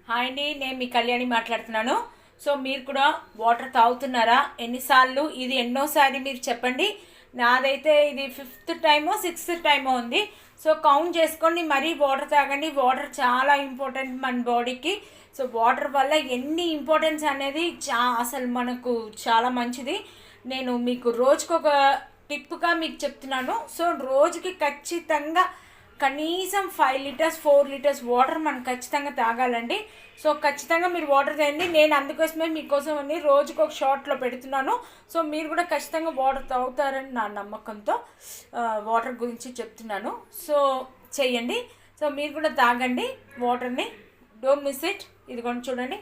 Hi అండి, నేను మీ కళ్యాణి మాట్లాడుతున్నాను. సో మీరు కూడా వాటర్ తాగుతున్నారా? ఎన్నిసార్లు? ఇది ఎన్నోసారి మీరు చెప్పండి. నాదైతే ఇది 5th టైమో 6th టైమో ఉంది. సో కౌంట్ చేసుకోండి, మరీ వాటర్ తాగండి. వాటర్ చాలా ఇంపార్టెంట్ మన బాడీకి. సో వాటర్ వల్ల ఎన్ని ఇంపార్టెన్స్ అనేది అసలు మనకు చాలా మంచిది. నేను మీకు రోజుకొక టిప్గా మీకు చెప్తున్నాను. సో రోజుకి ఖచ్చితంగా కనీసం 5 లీటర్స్ 4 లీటర్స్ వాటర్ మనం ఖచ్చితంగా తాగాలండి. సో ఖచ్చితంగా మీరు వాటర్ తాగండి. నేను అందుకోసమే మీకోసం అని రోజుకు ఒక షార్ట్లో పెడుతున్నాను. సో మీరు కూడా ఖచ్చితంగా వాటర్ తాగుతారని నా నమ్మకంతో వాటర్ గురించి చెప్తున్నాను. సో చెయ్యండి. సో మీరు కూడా తాగండి వాటర్ని. Don't miss it. ఇదిగోండి చూడండి.